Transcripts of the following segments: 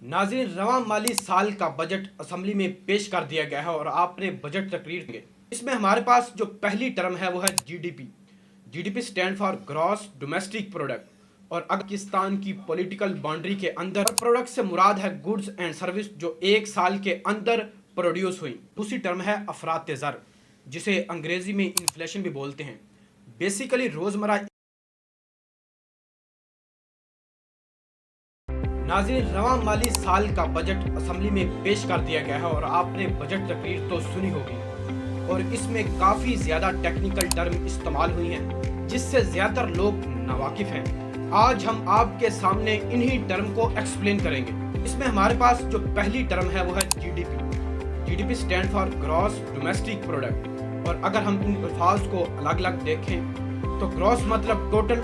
नाज़रीन, रवां माली साल का बजट असम्बली में पेश कर दिया गया है और आपने बजट तकरीर में इसमें हमारे पास जो पहली टर्म है वो है GDP. GDP stand for gross domestic product. और पाकिस्तान की पॉलिटिकल बाउंड्री के अंदर प्रोडक्ट से मुराद है गुड्स एंड सर्विस जो एक साल के अंदर प्रोड्यूस हुई। दूसरी टर्म है अफरात ज़र, जिसे अंग्रेजी में इन्फ्लेशन भी बोलते हैं। बेसिकली रोज़मर्रा नाज़रीन, रवां माली साल का बजट असम्बली में पेश कर दिया गया है और आपने बजट तकरीर तो सुनी होगी और इसमें काफ़ी ज़्यादा टेक्निकल टर्म इस्तेमाल हुई हैं जिससे ज़्यादातर लोग नावाकिफ़ हैं। आज हम आपके सामने इन्हीं टर्म को एक्सप्लेन करेंगे। इसमें हमारे पास जो पहली टर्म है वो है GDP. GDP stand for gross domestic product. और अगर हम इन अल्फाज को अलग अलग देखें तो ग्रॉस मतलब टोटल,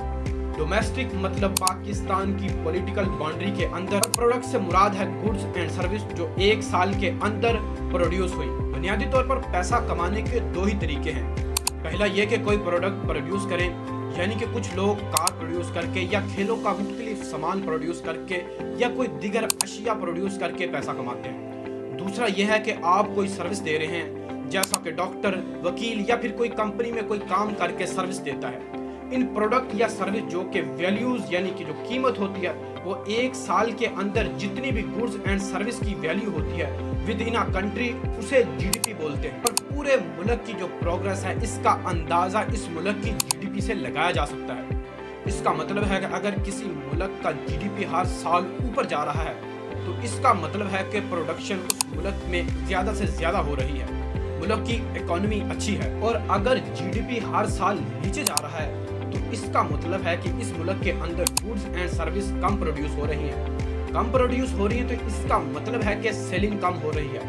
डोमेस्टिक मतलब पाकिस्तान की पॉलिटिकल बाउंड्री के अंदर, प्रोडक्ट से मुराद है गुड्स एंड सर्विस जो एक साल के अंदर प्रोड्यूस हुई। बुनियादी तौर पर पैसा कमाने के दो ही तरीके हैं। पहला ये कि कोई प्रोडक्ट प्रोड्यूस करें, यानी कि कुछ लोग कार प्रोड्यूस करके या खेलों का मुख्तलिफ सामान प्रोड्यूस करके या कोई दिगर अशिया प्रोड्यूस करके पैसा कमाते हैं। दूसरा यह है कि आप कोई सर्विस दे रहे हैं, जैसा कि डॉक्टर, वकील या फिर कोई कंपनी में कोई काम करके सर्विस देता है। इन प्रोडक्ट या सर्विस जो के वैल्यूज यानी कि जो कीमत होती है वो एक साल के अंदर जितनी भी गुड्स एंड सर्विस की वैल्यू होती है विद इन अ कंट्री, उसे जीडीपी बोलते हैं। और पूरे मुल्क की जो प्रोग्रेस है इसका अंदाजा इस मुल्क की जीडीपी से लगाया जा सकता है। इसका मतलब है कि अगर किसी मुल्क का जीडीपी हर साल ऊपर जा रहा है तो इसका मतलब है कि प्रोडक्शन उस मुल्क में ज्यादा से ज्यादा हो रही है, मुल्क की इकोनॉमी अच्छी है। और अगर जीडीपी हर साल नीचे जा रहा है तो इसका मतलब है कि इस मुल्क के अंदर goods and service come produce हो रही हैं। कम प्रोड्यूस हो रही है तो इसका मतलब है कि सेलिंग कम हो रही है।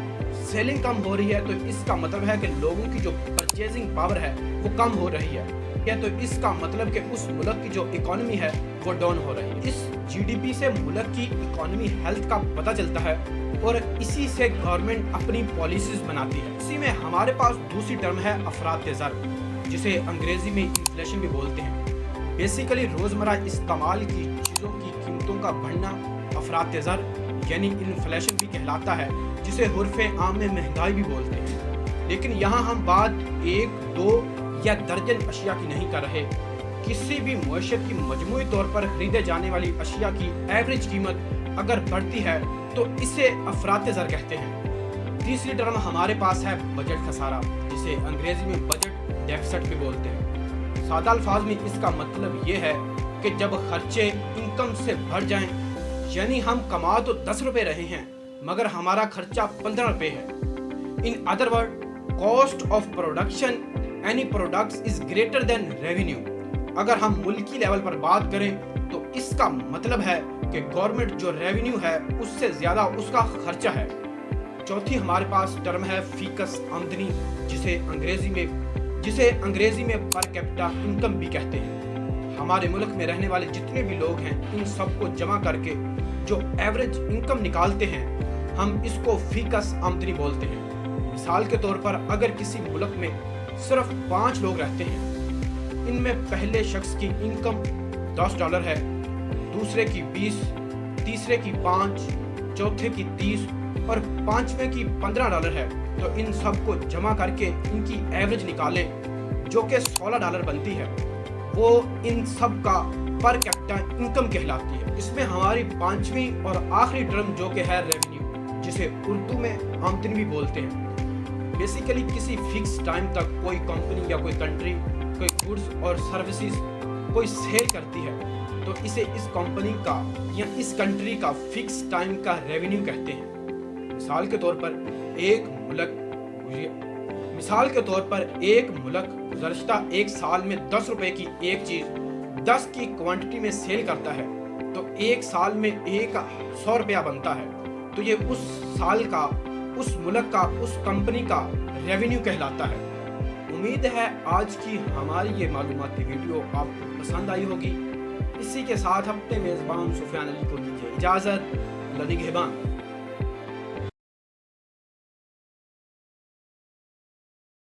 सेलिंग कम हो रही है तो इसका मतलब है कि लोगों की जो परचेजिंग पावर है वो कम हो रही है। या तो इसका मतलब कि उस मुल्क की जो इकोनॉमी है वो डाउन हो रही है। इस जीडीपी से मुल्क की इकोनॉमी हेल्थ का पता चलता है और इसी से गवर्नमेंट अपनी पॉलिसीज बनाती है। इसी में हमारे पास दूसरी टर्म है अफरात ज़र, जिसे अंग्रेजी में इन्फ्लेशन भी बोलते हैं। बेसिकली रोज़मर्रा इस्तेमाल की चीज़ों की कीमतों का बढ़ना अफरात ज़र यानी इन्फ्लेशन भी कहलाता है, जिसे हुर्फ़े आम में महंगाई भी बोलते हैं। लेकिन यहाँ हम बात एक, दो या दर्जन अशिया की नहीं कर रहे। किसी भी मुआशरे की मजमूई तौर पर खरीदे जाने वाली अशिया की एवरेज कीमत अगर बढ़ती है तो इसे अफरात ज़र कहते हैं। तीसरी टर्म हमारे पास है बजट खसारा, जिसे अंग्रेजी में बजट डेफिसिट भी बोलते हैं। सादा अल्फाज में इसका मतलब ये है कि जब खर्चे इनकम से बढ़ जाएं, यानी हम कमा तो 10 रुपए रहे हैं मगर हमारा खर्चा 15 रुपए है। In other word, cost of production any products is greater than revenue. अगर हम मुल्की लेवल पर बात करें तो इसका मतलब है कि गवर्नमेंट जो रेवेन्यू है उससे ज्यादा उसका खर्चा है। चौथी हमारे पास टर्म है फीकस आमदनी, जिसे अंग्रेजी में पर कैपिटा इनकम भी कहते हैं। हमारे मुल्क में रहने वाले जितने भी लोग हैं इन सबको जमा करके जो एवरेज इनकम निकालते हैं हम इसको फीकस आमदनी बोलते हैं। मिसाल के तौर पर अगर किसी मुल्क में सिर्फ 5 लोग रहते हैं, इनमें पहले शख्स की इनकम $10 है, दूसरे की 20, तीसरे की 5, चौथे की 30 और पांचवें की $15 है, तो इन सब को जमा करके इनकी एवरेज निकालें जो कि $16 बनती है, वो इन सब का पर कैपिटा इनकम कहलाती है। इसमें हमारी पांचवी और आखिरी टर्म जो कि है रेवेन्यू, जिसे उर्दू में आमदनी भी बोलते हैं। बेसिकली किसी फिक्स टाइम तक कोई कंपनी या कोई कंट्री कोई गुड्स और सर्विसेज कोई सेल करती है तो इसे इस कंपनी का या इस कंट्री का फिक्स टाइम का रेवेन्यू कहते हैं। मिसाल के तौर पर एक मुल्क गुज़श्ता एक साल में 10 रुपए की एक चीज 10 की क्वांटिटी में सेल करता है तो एक साल में 100 रुपया बनता है, तो ये उस साल का, उस मुल्क का, उस कंपनी का रेवेन्यू कहलाता है। उम्मीद है आज की हमारी ये मालूमाती वीडियो आपको पसंद आई होगी। इसी के साथ अपने मेज़बान सुफियान अली को दीजिए इजाज़त। अल्लाह निगहबान।